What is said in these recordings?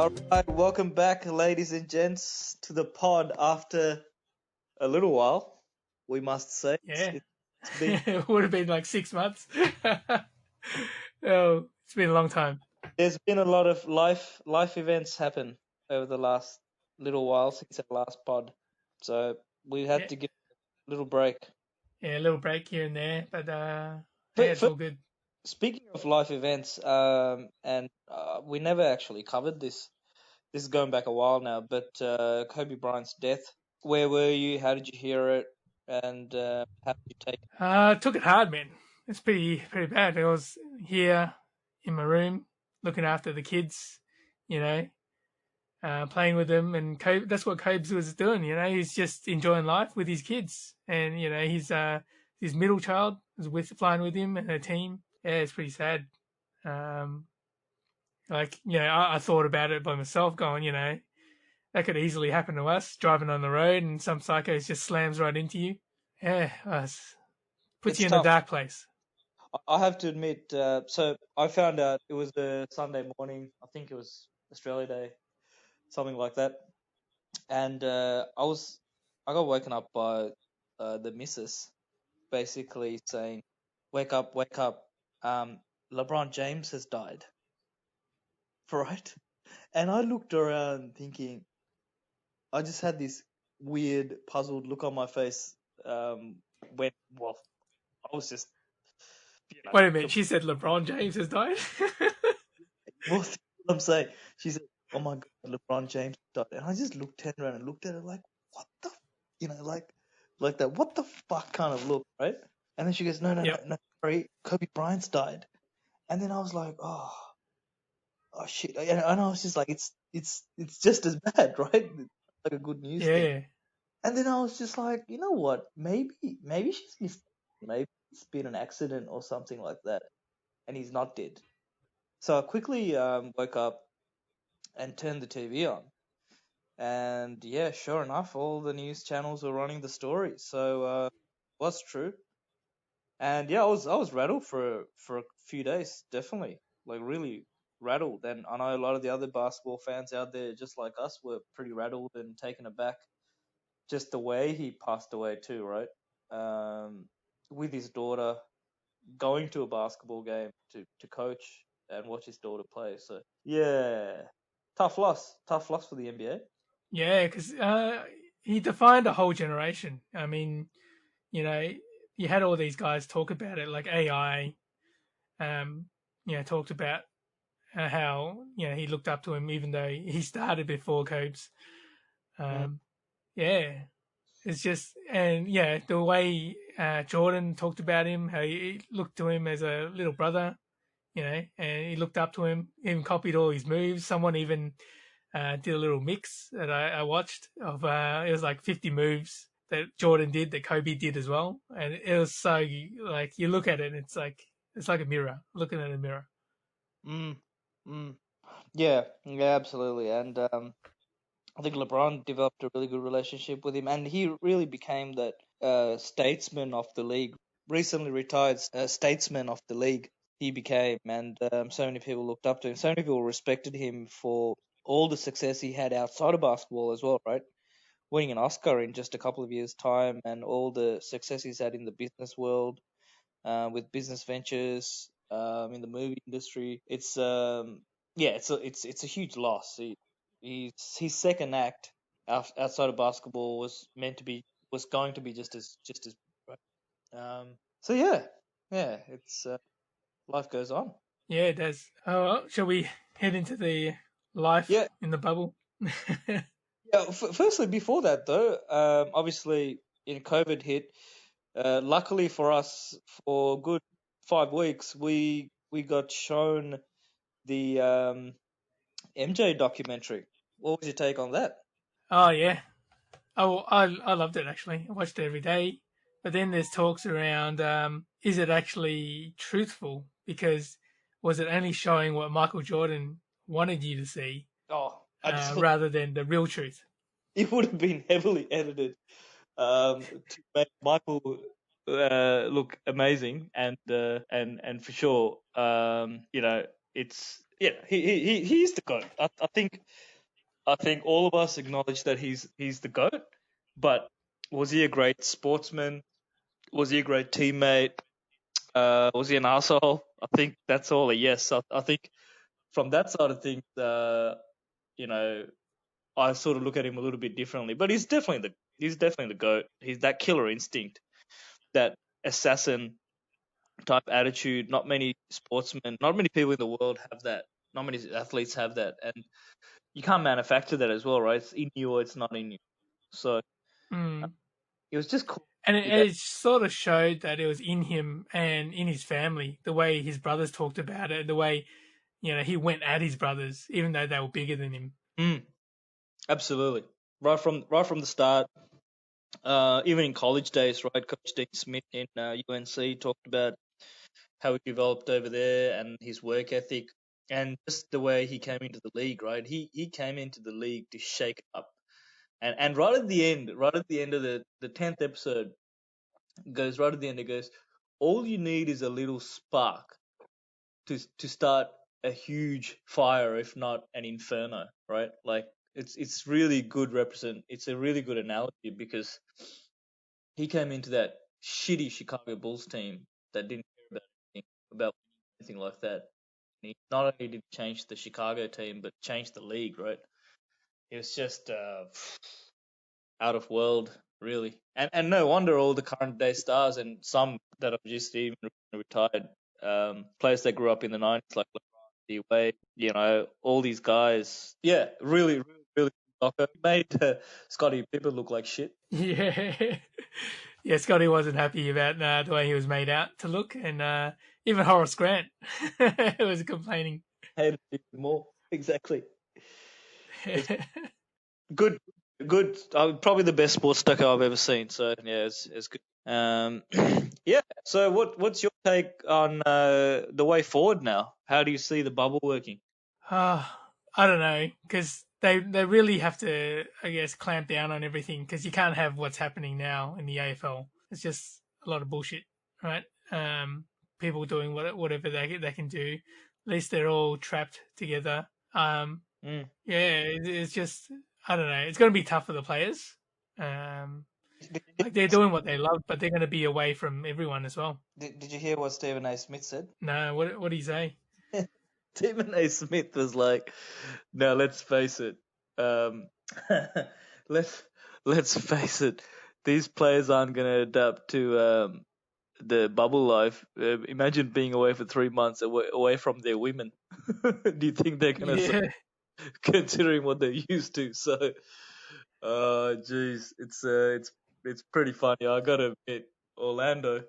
All right, welcome back, ladies and gents, to the pod after a little while. We must say Yeah. it's been It would have been like 6 months. Oh, it's been a long time. there's been a lot of life events happen over the last little while since our last pod, so we had Yeah. to give a little break. Yeah, a little break here and there, but yeah, But it's all good. speaking of life events, and we never actually covered this. This is going back a while now, but Kobe Bryant's death. Where were you? How did you hear it? And how did you take it? Took it hard, man. It's pretty bad. I was here in my room looking after the kids, you know, playing with them, and that's what Cobes was doing. He's just enjoying life with his kids, and his middle child was flying with him and her team. Yeah, it's pretty sad. Um, I thought about it by myself, going, that could easily happen to us driving on the road, and some psycho just slams right into you. Yeah, puts It's you in a tough. dark place. I have to admit, so I found out it was a Sunday morning. I think it was Australia Day, something like that. And I got woken up by the missus, basically saying, wake up. LeBron James has died." Right? And I looked around thinking, I just had this weird, puzzled look on my face. When, well, I was just, you know, Wait a minute, she said LeBron James has died. well, that's what I'm saying. She said, "Oh my God, LeBron James died," and I just turned around and looked at her like, "What the, like that? What the fuck?" kind of look, right? And then she goes, "No, no, no, Yep. no, sorry, Kobe Bryant's died." And then I was like, oh shit," and I was just like, it's just as bad, right? It's like a good news thing. Yeah. And then I was just like, you know what? Maybe she's missed. Maybe it's been an accident or something like that, and he's not dead. So I quickly woke up and turned the TV on. And yeah, sure enough, all the news channels were running the story. So it was true. And yeah, I was rattled for a few days, definitely, like really rattled. And I know a lot of the other basketball fans out there, just like us, were pretty rattled and taken aback. Just the way he passed away too, right? Um, with his daughter going to a basketball game to coach and watch his daughter play. So yeah, tough loss for the NBA. Yeah, because he defined a whole generation. I mean, you know, you had all these guys talk about it, like AI, talked about how, he looked up to him even though he started before Cobes. Mm. Um, yeah, it's just, and yeah, the way Jordan talked about him, how he looked to him as a little brother, and he looked up to him, even copied all his moves. Someone even did a little mix that I watched of, it was like 50 moves that Jordan did that Kobe did as well. And it was so, like, you look at it and it's like a mirror, looking at a mirror. Mm. Mm. Yeah, yeah, absolutely. And I think LeBron developed a really good relationship with him, and he really became that statesman of the league. Recently retired statesman of the league, he became, and so many people looked up to him. So many people respected him for all the success he had outside of basketball as well, right? Winning an Oscar in just a couple of years' time, and all the success he's had in the business world, with business ventures, in the movie industry. It's yeah, it's a huge loss. His second act outside of basketball was going to be just as right. So yeah, yeah, it's life goes on. Yeah, it does. Oh, well, shall we head into the life Yeah, in the bubble? yeah. Firstly, before that though, obviously, COVID hit. Luckily for us, for a good 5 weeks, we got shown the MJ documentary. What was your take on that? Oh, yeah. Oh, I loved it actually. I watched it every day. But then there's talks around, is it actually truthful? Because was it only showing what Michael Jordan wanted you to see, Oh, absolutely. rather than the real truth? It would have been heavily edited to make Michael look amazing, and for sure, it's he's the GOAT. I think all of us acknowledge that he's the GOAT. But was he a great sportsman? Was he a great teammate? Was he an asshole? I think that's all a yes. I think from that side of things, you know, I sort of look at him a little bit differently. But he's definitely the GOAT. He's that killer instinct, that assassin type attitude. Not many sportsmen, not many people in the world have that. Not many athletes have that, and you can't manufacture that as well, right? It's in you or it's not in you. So it was just cool. And To see that. it sort of showed that it was in him and in his family, the way his brothers talked about it, the way, he went at his brothers, even though they were bigger than him. Absolutely. Right from the start, even in college days, right? Coach Dean Smith in UNC talked about how he developed over there and his work ethic and just the way he came into the league, right? He came into the league to shake it up. And right at the end of the 10th episode, goes right at the end, it goes, all you need is a little spark to start a huge fire, if not an inferno, right? Like it's really good it's a really good analogy because he came into that shitty Chicago Bulls team that didn't care about anything like that. And he not only did he change the Chicago team, but changed the league, right? It was just out of world, really. And no wonder all the current day stars and some that are just even retired, players that grew up in the 90s, like LeBron, D-Wade, all these guys. Yeah, really, really, really Doco made Scottie Pippen look like shit. Yeah. Yeah, Scotty wasn't happy about the way he was made out to look, and even Horace Grant was complaining. Hated it more. Exactly. Good, good. Probably the best sports doco I've ever seen. So yeah, it's good. Yeah. So what's your take on the way forward now? How do you see the bubble working? I don't know, because they really have to, I guess, clamp down on everything, because you can't have what's happening now in the AFL. It's just a lot of bullshit, right? People doing whatever they can do. At least they're all trapped together. Yeah, it's just, I don't know. It's going to be tough for the players. Like they're doing what they love, but they're going to be away from everyone as well. Did you hear what Stephen A. Smith said? No, what do you say? Stephen A. Smith was like, "No, let's face it. Um, let's face it. These players aren't going to adapt to the bubble life. Imagine being away for 3 months away from their women. Do you think they're going to Yeah, considering what they're used to? So, geez, it's pretty funny. I gotta admit, Orlando,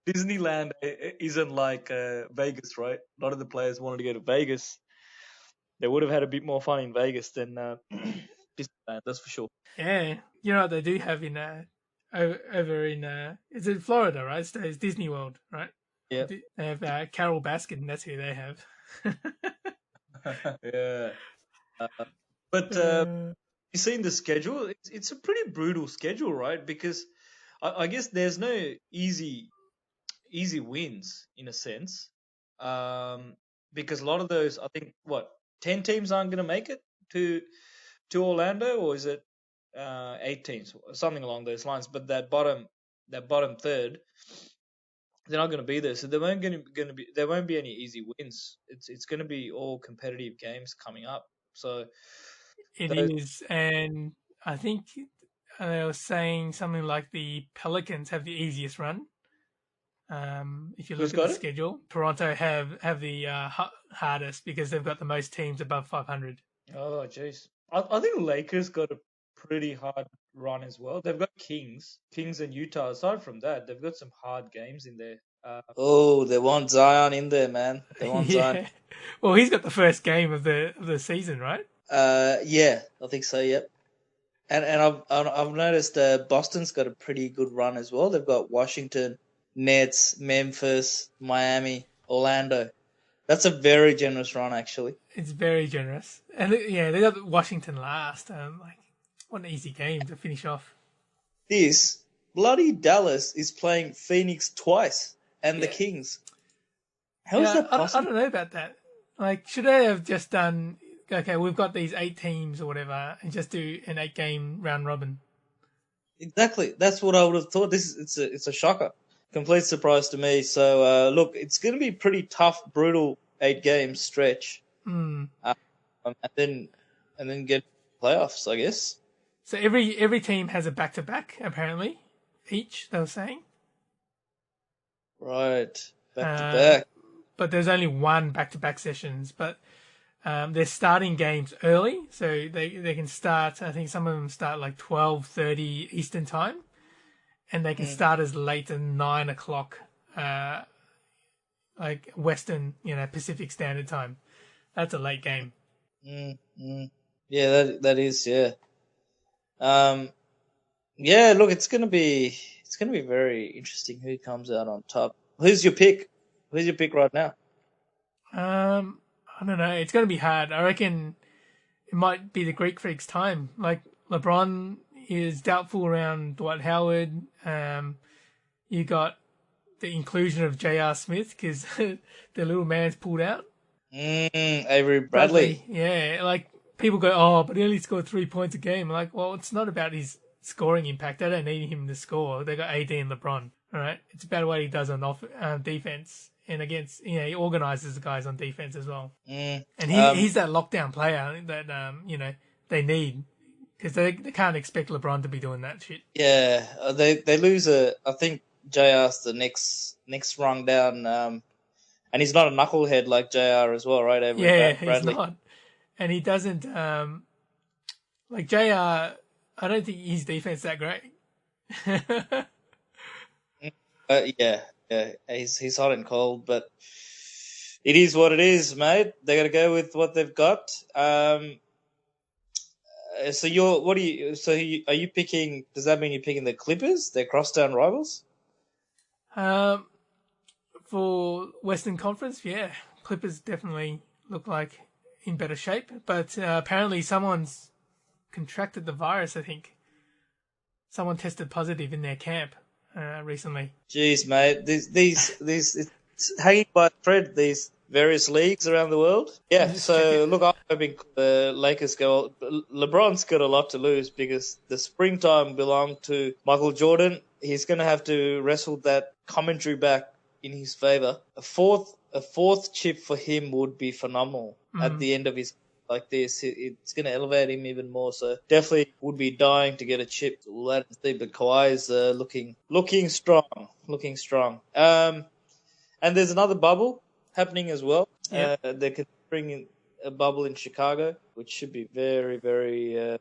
Disneyland isn't like Vegas, right? A lot of the players wanted to go to Vegas. They would have had a bit more fun in Vegas than Disneyland, that's for sure. yeah. You know what they do have in over in is it Florida, right? It's Disney World, right? Yeah, They have Carol Baskin. That's who they have. yeah. But you seen the schedule? It's a pretty brutal schedule, right? Because I guess there's no easy wins in a sense, because a lot of those, I think, 10 teams aren't going to make it to Orlando, or is it 8 teams, something along those lines? But that bottom third, they're not going to be there, so there won't be any easy wins. It's going to be all competitive games coming up. So It those, is, and I think they were saying something like the Pelicans have the easiest run. If you who's look at the got it? schedule, Toronto have the hardest because they've got the most teams above 500. Oh, jeez. I think Lakers got a pretty hard run as well. They've got Kings and Utah. Aside from that, they've got some hard games in there. Oh, they want Zion in there, man. They want Zion. Yeah. Well, he's got the first game of the season, right? Yeah, I think so. Yep. And I've noticed Boston's got a pretty good run as well. They've got Washington, Nets, Memphis, Miami, Orlando. That's a very generous run, actually. It's very generous, and yeah, they got Washington last. Like, what an easy game to finish off. This bloody Dallas is playing Phoenix twice and the Yeah. Kings. How is Yeah, that I possible? don't know about that. Like, should they have just done? Okay, we've got these 8 teams or whatever, and just do an 8-game round robin. Exactly. That's what I would have thought. It's a shocker. Complete surprise to me. So look, it's going to be pretty tough, brutal 8 game stretch, Mm. and then get playoffs, I guess. So every team has a back-to-back apparently, each they were saying. Right, back to back. But there's only one back-to-back sessions. But they're starting games early, so they can start. I think some of them start like 12:30 Eastern time, and they can start as late as 9 o'clock, like Western, Pacific Standard Time. That's a late game. Yeah, that is, yeah. Yeah. Look, it's gonna be very interesting who comes out on top. Who's your pick? Who's your pick right now? I don't know. It's going to be hard. I reckon it might be the Greek Freaks' time. Like LeBron is doubtful around Dwight Howard. You got the inclusion of J.R. Smith because the little man's pulled out. Avery Bradley. Yeah, like people go, oh, but he only scored 3 points a game. Like, well, it's not about his scoring impact. They don't need him to score. They got AD and LeBron. All right, it's about what he does on defense and against. He organizes the guys on defense as well. And he's that lockdown player that they need because they can't expect LeBron to be doing that shit. Yeah, they lose I think JR's the next rung down. And he's not a knucklehead like JR as well, right? He's not. And he doesn't, like JR, I don't think his defense is that great. Yeah, he's hot and cold, but it is what it is, mate. They got to go with what they've got. So are you picking? Does that mean you're picking the Clippers? They're crosstown rivals. For Western Conference, yeah, Clippers definitely look like in better shape. But apparently, someone's contracted the virus. I think someone tested positive in their camp recently. Jeez, mate, these it's hanging by a thread. These various leagues around the world. Yeah. So look, I'm hoping the Lakers go. LeBron's got a lot to lose because the springtime belonged to Michael Jordan. He's going to have to wrestle that commentary back in his favor. A fourth chip for him would be phenomenal at the end of his like this. It's going to elevate him even more. So definitely would be dying to get a chip. We'll have to see. But Kawhi's looking strong. And there's another bubble happening as well. Yep. They're considering a bubble in Chicago, which should be very, very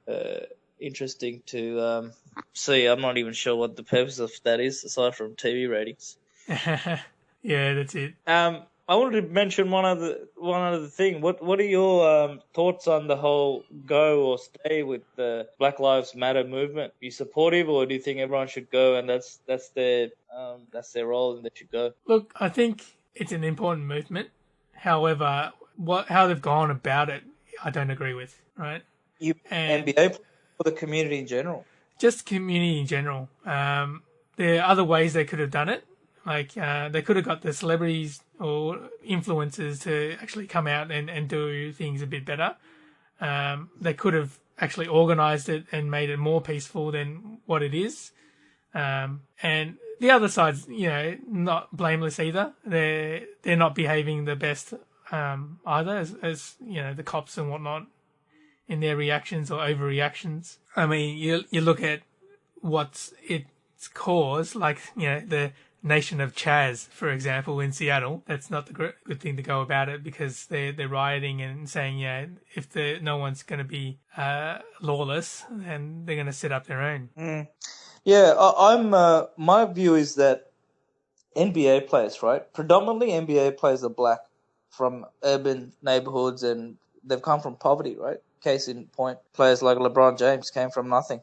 interesting to see. I'm not even sure what the purpose of that is, aside from TV ratings. Yeah, that's it. I wanted to mention one other thing. What are your thoughts on the whole go or stay with the Black Lives Matter movement? Are you supportive, or do you think everyone should go and that's their role and they should go? Look, I think it's an important movement. However, how they've gone about it, I don't agree with. Right? NBA or the community in general? Just community in general. There are other ways they could have done it. Like, they could have got the celebrities or influencers to actually come out and do things a bit better. They could have actually organised it and made it more peaceful than what it is. And the other side's, not blameless either. They're not behaving the best either, as the cops and whatnot in their reactions or overreactions. I mean, you look at what's it's caused, like, the Nation of Chaz, for example, in Seattle. That's not the good thing to go about it because they're rioting and saying, if no one's going to be lawless, then they're going to set up their own. Yeah, I'm. My view is that NBA players, right? Predominantly NBA players are black from urban neighborhoods and they've come from poverty, right? Case in point, players like LeBron James came from nothing.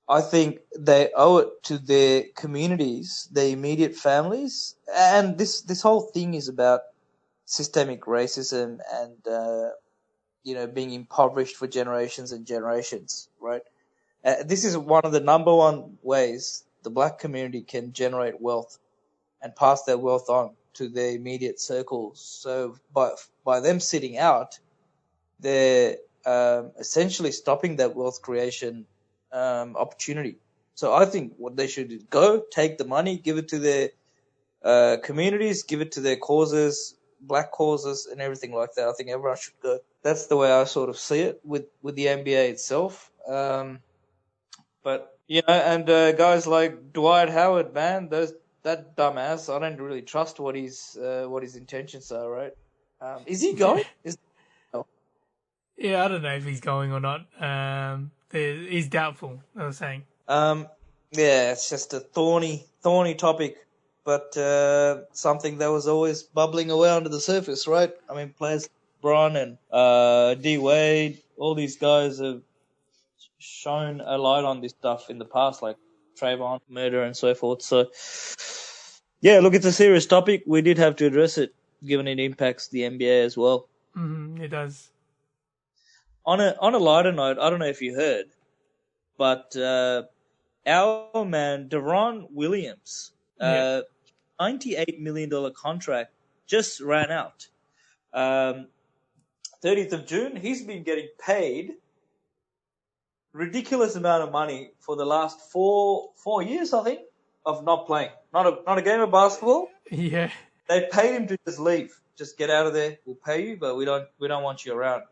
I think they owe it to their communities, their immediate families, and this whole thing is about systemic racism and being impoverished for generations and generations, right? This is one of the number one ways the black community can generate wealth and pass their wealth on to their immediate circles. So by them sitting out, they're essentially stopping that wealth creation opportunity. So I think what they should do, go take the money, give it to their communities, give it to their causes, black causes, and everything like that. I think everyone should go. That's the way I sort of see it with the NBA itself. But and guys like Dwight Howard, man, that dumbass. I don't really trust what his intentions are. Right? Is he going? Yeah, I don't know if he's going or not. He's doubtful, I was saying. Yeah, it's just a thorny topic, but something that was always bubbling away under the surface, right? I mean, players like Bron and D Wade, all these guys have shown a light on this stuff in the past, like Trayvon murder and so forth. So, yeah, look, it's a serious topic. We did have to address it, given it impacts the NBA as well. It does. On a lighter note, I don't know if you heard, but our man Deron Williams, $98 million contract just ran out. 30th of June, he's been getting paid ridiculous amount of money for the last four years, I think, of not playing. Not a game of basketball. Yeah. They paid him to just leave, just get out of there. We'll pay you, but we don't want you around.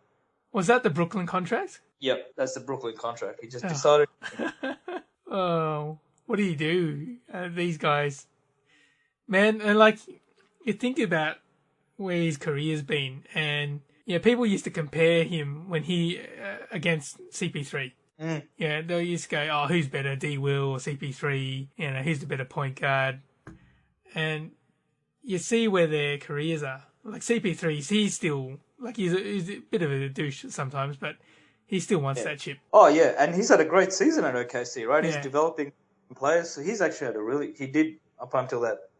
Was that the Brooklyn contract? Yep, that's the Brooklyn contract. He just decided. Oh, what do you do? These guys, man, and like you think about where his career's been, and people used to compare him when he against CP3. Yeah, they used to go, "Oh, who's better, D Will or CP3? Who's the better point guard?" And you see where their careers are. Like CP3, he's still like he's a bit of a douche sometimes, but he still wants that chip. Oh yeah, and he's had a great season at OKC, right? Yeah. He's developing players. So he's actually had he did up until that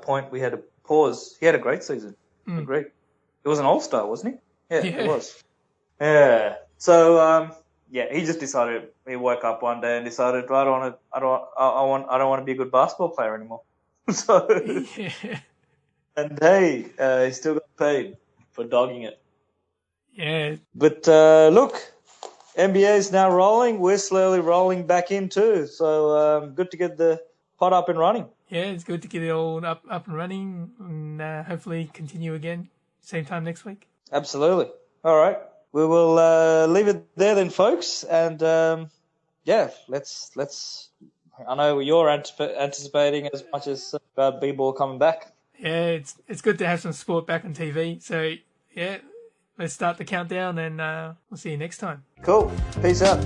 point we had to pause. He had a great season. Great. It was an all-star, wasn't he? Yeah, it was. Yeah. So he just decided. He woke up one day and decided, I don't want to be a good basketball player anymore. So, and hey, he still got paid for dogging it. Yeah. But look, NBA is now rolling. We're slowly rolling back in too. So good to get the pot up and running. Yeah, it's good to get it all up and running, and hopefully continue again same time next week. Absolutely. All right. We will leave it there then, folks. And let's. I know you're anticipating as much as B-ball coming back. Yeah, it's good to have some sport back on TV. So let's start the countdown, and we'll see you next time. Cool. Peace out.